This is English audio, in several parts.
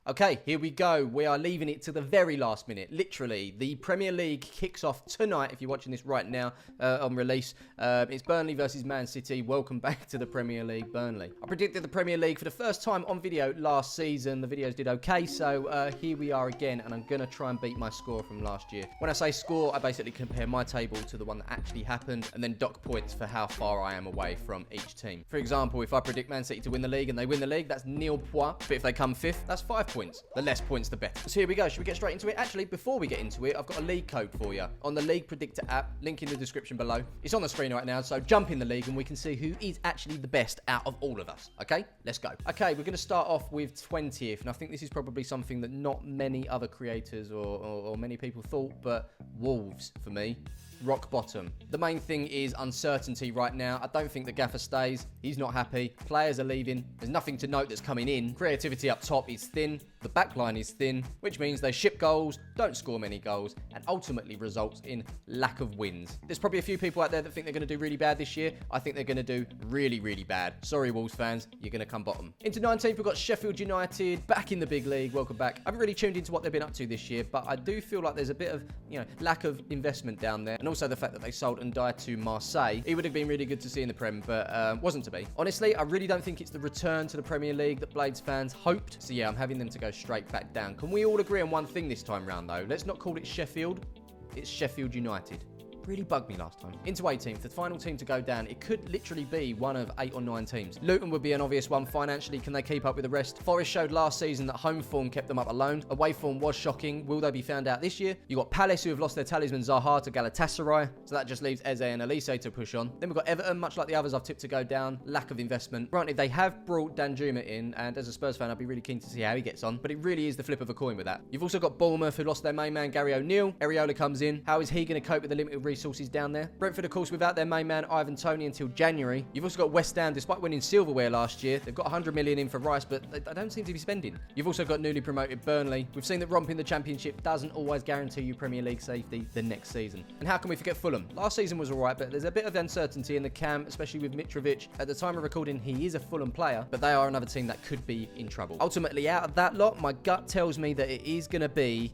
Okay, here we go. We are leaving it to the very last minute. Literally, the Premier League kicks off tonight, if you're watching this right now on release. It's Burnley versus Man City. Welcome back to the Premier League, Burnley. I predicted the Premier League for the first time on video last season. The videos did okay, so here we are again, and I'm going to try and beat my score from last year. When I say score, I basically compare my table to the one that actually happened, and then dock points for how far I am away from each team. For example, if I predict Man City to win the league and they win the league, that's nil points. But if they come fifth, that's 5 points. The less points, the better. So here we go. Should we get straight into it? Actually, before we get into it, I've got a league code for you on the League Predictor app. Link in the description below. It's on the screen right now, so jump in the league and we can see who is actually the best out of all of us. Okay, let's go. Okay, we're going to start off with 20th, and I think this is probably something that not many other creators or many people thought, but Wolves for me. Rock bottom. The main thing is uncertainty right now. I don't think the gaffer stays. He's not happy. Players are leaving. There's nothing to note that's coming in. Creativity up top is thin. The back line is thin, which means they ship goals, don't score many goals, and ultimately results in lack of wins. There's probably a few people out there that think they're going to do really bad this year. I think they're going to do really, really bad. Sorry, Wolves fans, you're going to come bottom. Into 19th, we've got Sheffield United back in the big league. Welcome back. I haven't really tuned into what they've been up to this year, but I do feel like there's a bit of, lack of investment down there. And also the fact that they sold and died to Marseille. It would have been really good to see in the Prem, but wasn't to be. Honestly, I really don't think it's the return to the Premier League that Blades fans hoped. So yeah, I'm having them to go straight back down. Can we all agree on one thing this time round though? Let's not call it Sheffield. It's Sheffield United. Really bugged me last time. Into 18th, the final team to go down. It could literally be one of 8 or 9 teams. Luton would be an obvious one. Financially, can they keep up with the rest? Forest showed last season that home form kept them up alone. Away form was shocking. Will they be found out this year? You got Palace, who have lost their talisman Zaha to Galatasaray, so that just leaves Eze and Elise to push on. Then we've got Everton, much like the others I've tipped to go down. Lack of investment. Granted, they have brought Danjuma in, and as a Spurs fan, I'd be really keen to see how he gets on, but it really is the flip of a coin with that. You've also got Bournemouth, who lost their main man Gary O'Neill. Areola comes in. How is he going to cope with the limited resources down there? Brentford, of course, without their main man Ivan Toney until January. You've also got West Ham, despite winning silverware last year. They've got 100 million in for Rice, but they don't seem to be spending. You've also got newly promoted Burnley. We've seen that romping the Championship doesn't always guarantee you Premier League safety the next season. And how can we forget Fulham? Last season was alright, but there's a bit of uncertainty in the camp, especially with Mitrovic. At the time of recording, he is a Fulham player, but they are another team that could be in trouble. Ultimately, out of that lot, my gut tells me that it is going to be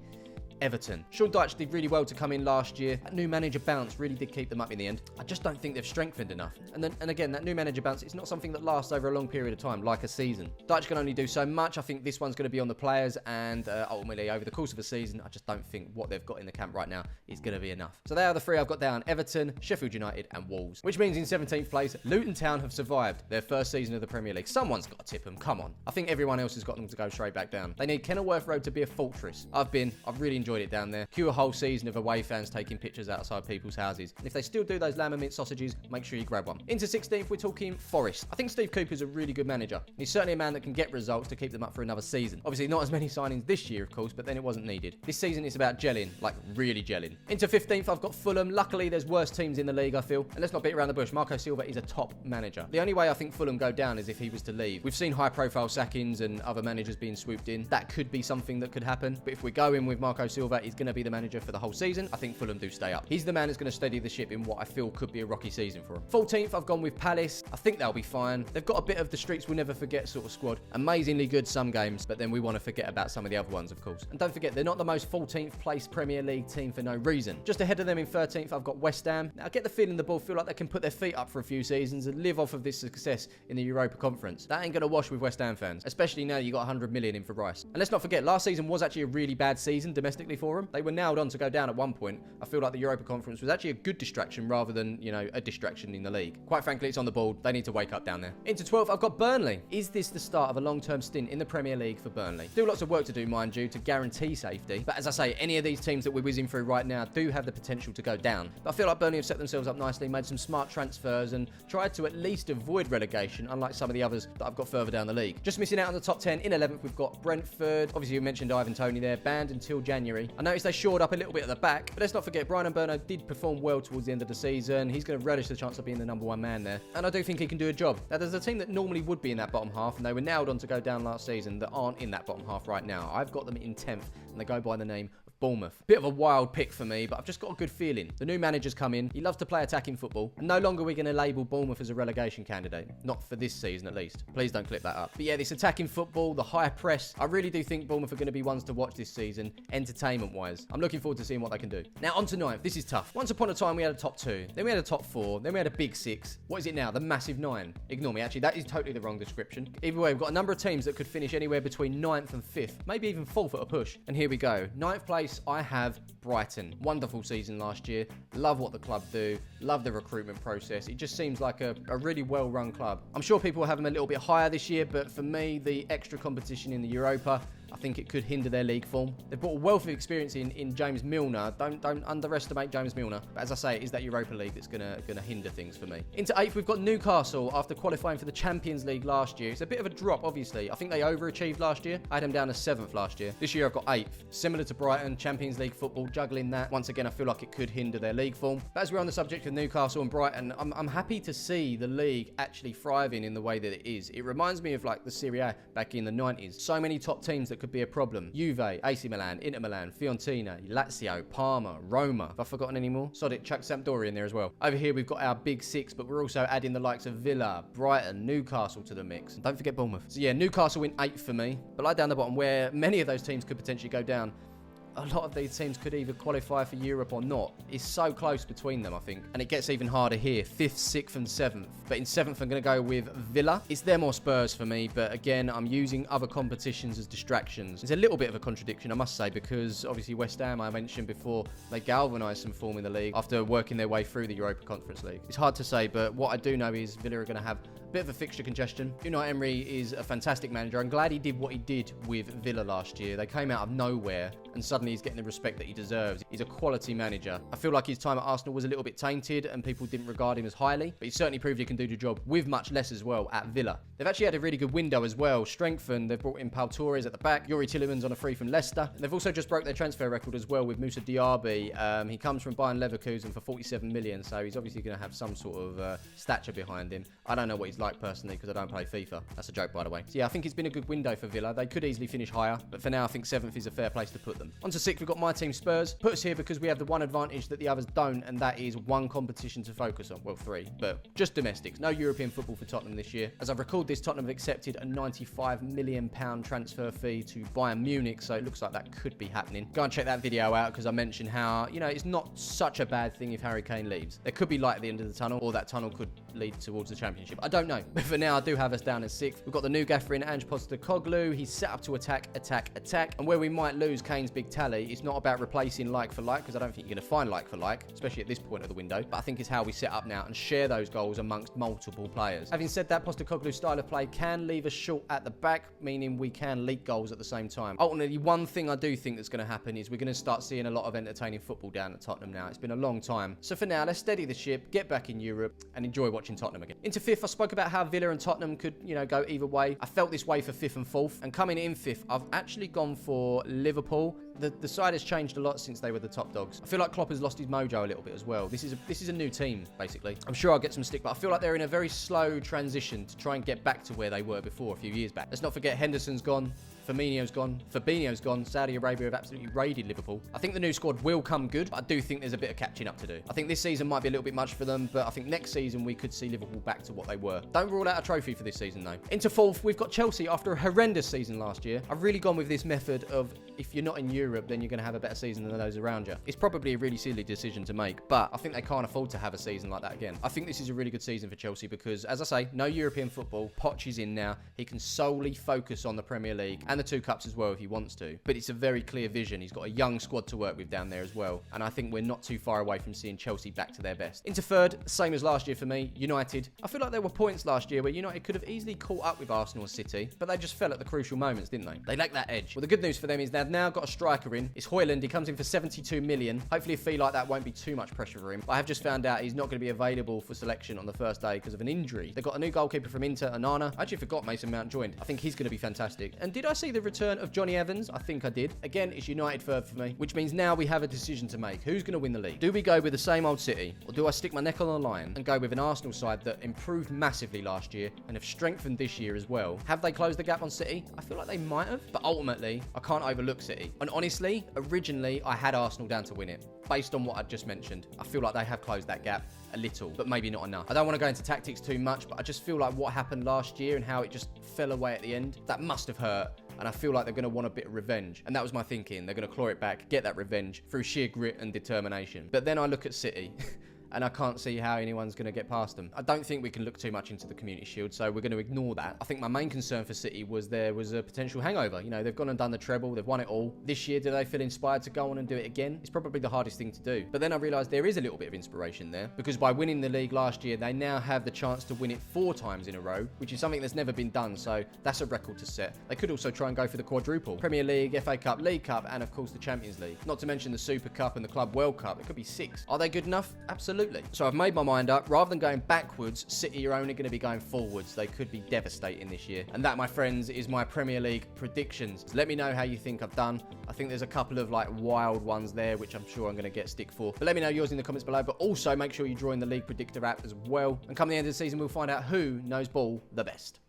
Everton. Sean Dyche did really well to come in last year. That new manager bounce really did keep them up in the end. I just don't think they've strengthened enough. And again, that new manager bounce, it's not something that lasts over a long period of time, like a season. Dyche can only do so much. I think this one's going to be on the players, and ultimately, over the course of a season, I just don't think what they've got in the camp right now is going to be enough. So they are the 3 I've got down: Everton, Sheffield United, and Wolves. Which means in 17th place, Luton Town have survived their first season of the Premier League. Someone's got to tip them. Come on. I think everyone else has got them to go straight back down. They need Kenilworth Road to be a fortress. I've really enjoyed it down there. A whole season of away fans taking pictures outside people's houses. And if they still do those lamb and mint sausages, make sure you grab one. Into 16th, we're talking Forest. I think Steve Cooper's a really good manager. He's certainly a man that can get results to keep them up for another season. Obviously, not as many signings this year, of course, but then it wasn't needed. This season, it's about gelling, like really gelling. Into 15th, I've got Fulham. Luckily, there's worse teams in the league, I feel. And let's not beat around the bush. Marco Silva is a top manager. The only way I think Fulham go down is if he was to leave. We've seen high-profile sackings and other managers being swooped in. That could be something that could happen. But if we go in with Marco Silva, he's going to be the manager for the whole season. I think Fulham do stay up. He's the man that's going to steady the ship in what I feel could be a rocky season for him. 14th, I've gone with Palace. I think they'll be fine. They've got a bit of the streets we'll never forget sort of squad. Amazingly good some games, but then we want to forget about some of the other ones, of course. And don't forget, they're not the most 14th place Premier League team for no reason. Just ahead of them in 13th, I've got West Ham. Now, I get the feeling the ball feel like they can put their feet up for a few seasons and live off of this success in the Europa Conference. That ain't going to wash with West Ham fans, especially now you got 100 million in for Rice. And let's not forget, last season was actually a really bad season domestically for them. They were nailed on to go down at one point. I feel like the Europa Conference was actually a good distraction rather than, a distraction in the league. Quite frankly, it's on the board. They need to wake up down there. Into 12th, I've got Burnley. Is this the start of a long-term stint in the Premier League for Burnley? Still lots of work to do, mind you, to guarantee safety. But as I say, any of these teams that we're whizzing through right now do have the potential to go down. But I feel like Burnley have set themselves up nicely, made some smart transfers, and tried to at least avoid relegation, unlike some of the others that I've got further down the league. Just missing out on the top 10. In 11th, we've got Brentford. Obviously, you mentioned Ivan Toney there. Banned until January. January. I noticed they shored up a little bit at the back, but let's not forget Brian Mbeumo did perform well towards the end of the season. He's going to relish the chance of being the number one man there, and I do think he can do a job. Now, there's a team that normally would be in that bottom half, and they were nailed on to go down last season, that aren't in that bottom half right now. I've got them in 10th, and they go by the name Bournemouth. Bit of a wild pick for me, but I've just got a good feeling. The new manager's come in. He loves to play attacking football. And no longer are we going to label Bournemouth as a relegation candidate. Not for this season, at least. Please don't clip that up. But yeah, this attacking football, the high press, I really do think Bournemouth are going to be ones to watch this season, entertainment-wise. I'm looking forward to seeing what they can do. Now, on to 9th. This is tough. Once upon a time, we had a top 2. Then we had a top 4. Then we had a big 6. What is it now? The massive 9. Ignore me. Actually, that is totally the wrong description. Either way, we've got a number of teams that could finish anywhere between 9th and 5th. Maybe even 4th at a push. And here we go. 9th place, I have Brighton. Wonderful season last year. Love what the club do. Love the recruitment process. It just seems like a really well-run club. I'm sure people will have them a little bit higher this year, but for me, the extra competition in the Europa, I think it could hinder their league form. They've brought a wealth of experience in James Milner. Don't underestimate James Milner. But as I say, it is that Europa League that's gonna hinder things for me. Into 8th, we've got Newcastle after qualifying for the Champions League last year. It's a bit of a drop, obviously. I think they overachieved last year. I had them down as 7th last year. This year I've got 8th. Similar to Brighton, Champions League football, juggling that. Once again, I feel like it could hinder their league form. But as we're on the subject of Newcastle and Brighton, I'm happy to see the league actually thriving in the way that it is. It reminds me of like the Serie A back in the 90s. So many top teams that could be a problem. Juve, AC Milan, Inter Milan, Fiorentina, Lazio, Parma, Roma. Have I forgotten any more? Sod it, chuck Sampdoria in there as well. Over here we've got our big 6, but we're also adding the likes of Villa, Brighton, Newcastle to the mix. And don't forget Bournemouth. So yeah, Newcastle in 8th for me. But like down the bottom where many of those teams could potentially go down, a lot of these teams could either qualify for Europe or not. It's so close between them, I think. And it gets even harder here. 5th, 6th and 7th. But in 7th, I'm going to go with Villa. It's them or Spurs for me. But again, I'm using other competitions as distractions. It's a little bit of a contradiction, I must say, because obviously West Ham, I mentioned before, they galvanised some form in the league after working their way through the Europa Conference League. It's hard to say, but what I do know is Villa are going to have a bit of a fixture congestion. Unai Emery is a fantastic manager. I'm glad he did what he did with Villa last year. They came out of nowhere and suddenly he's getting the respect that he deserves. He's a quality manager. I feel like his time at Arsenal was a little bit tainted and people didn't regard him as highly, but he certainly proved he can do the job with much less as well at Villa. They've actually had a really good window as well. Strengthened. They've brought in Pau Torres at the back. Yuri Tillemans on a free from Leicester. And they've also just broke their transfer record as well with Moussa Diaby. He comes from Bayern Leverkusen for 47 million, so he's obviously going to have some sort of stature behind him. I don't know what he's like personally because I don't play FIFA. That's a joke, by the way. So yeah, I think it's been a good window for Villa. They could easily finish higher, but for now I think 7th is a fair place to put them. On to 6th, we've got my team Spurs. Put us here because we have the one advantage that the others don't, and that is one competition to focus on. Well, 3, but just domestics. No European football for Tottenham this year. As I've recorded this, Tottenham have accepted a £95 million transfer fee to Bayern Munich, so it looks like that could be happening. Go and check that video out because I mentioned how, you know, it's not such a bad thing if Harry Kane leaves. There could be light at the end of the tunnel, or that tunnel could lead towards the Championship. I don't know, but for now I do have us down as 6th. We've got the new gaffer in Ange Postecoglou. He's set up to attack, and where we might lose Kane's big tally, it's not about replacing like for like, because I don't think you're going to find like for like, especially at this point of the window, but I think it's how we set up now and share those goals amongst multiple players. Having said that, Postecoglou's style of play can leave us short at the back, meaning we can leak goals at the same time. Ultimately, one thing I do think that's going to happen is we're going to start seeing a lot of entertaining football down at Tottenham now. It's been a long time. So for now, let's steady the ship, get back in Europe, and enjoy watching Tottenham again. Into 5th, I spoke about how Villa and Tottenham could, you know, go either way. I felt this way for 5th and 4th, and coming in 5th, I've actually gone for Liverpool. The side has changed a lot since they were the top dogs. I feel like Klopp has lost his mojo a little bit as well. This is a new team, basically. I'm sure I'll get some stick, but I feel like they're in a very slow transition to try and get back to where they were before a few years back. Let's not forget Henderson's gone. Firmino's gone. Fabinho's gone. Saudi Arabia have absolutely raided Liverpool. I think the new squad will come good, but I do think there's a bit of catching up to do. I think this season might be a little bit much for them, but I think next season we could see Liverpool back to what they were. Don't rule out a trophy for this season, though. Into 4th, we've got Chelsea after a horrendous season last year. I've really gone with this method of if you're not in Europe, then you're going to have a better season than those around you. It's probably a really silly decision to make, but I think they can't afford to have a season like that again. I think this is a really good season for Chelsea because, as I say, no European football. Poch is in now. He can solely focus on the Premier League and the 2 cups as well if he wants to. But it's a very clear vision. He's got a young squad to work with down there as well. And I think we're not too far away from seeing Chelsea back to their best. Into 3rd, same as last year for me, United. I feel like there were points last year where United could have easily caught up with Arsenal or City, but they just fell at the crucial moments, didn't they? They lack that edge. Well, the good news for them is now have now got a striker in. It's Højlund. He comes in for 72 million. Hopefully a fee like that won't be too much pressure for him. But I have just found out he's not going to be available for selection on the first day because of an injury. They've got a new goalkeeper from Inter, Onana. I actually forgot Mason Mount joined. I think he's going to be fantastic. And did I see the return of Johnny Evans? I think I did. Again, it's United third for me, which means now we have a decision to make. Who's going to win the league? Do we go with the same old City, or do I stick my neck on the line and go with an Arsenal side that improved massively last year and have strengthened this year as well? Have they closed the gap on City? I feel like they might have, but ultimately, I can't overlook City. And honestly, originally, I had Arsenal down to win it. Based on what I just mentioned, I feel like they have closed that gap a little, but maybe not enough. I don't want to go into tactics too much, but I just feel like what happened last year and how it just fell away at the end, that must have hurt. And I feel like they're going to want a bit of revenge. And that was my thinking. They're going to claw it back, get that revenge through sheer grit and determination. But then I look at City and I can't see how anyone's going to get past them. I don't think we can look too much into the Community Shield, so we're going to ignore that. I think my main concern for City was there was a potential hangover. You know, they've gone and done the treble, they've won it all. This year, do they feel inspired to go on and do it again? It's probably the hardest thing to do. But then I realised there is a little bit of inspiration there, because by winning the league last year, they now have the chance to win it 4 times in a row, which is something that's never been done, so that's a record to set. They could also try and go for the quadruple. Premier League, FA Cup, League Cup, and of course the Champions League. Not to mention the Super Cup and the Club World Cup. It could be 6. Are they good enough? Absolutely. So I've made my mind up. Rather than going backwards, City are only going to be going forwards. They could be devastating this year. And that, my friends, is my Premier League predictions. So let me know how you think I've done. I think there's a couple of like wild ones there, which I'm sure I'm going to get stick for. But let me know yours in the comments below. But also make sure you join the League Predictor app as well. And come the end of the season, we'll find out who knows ball the best.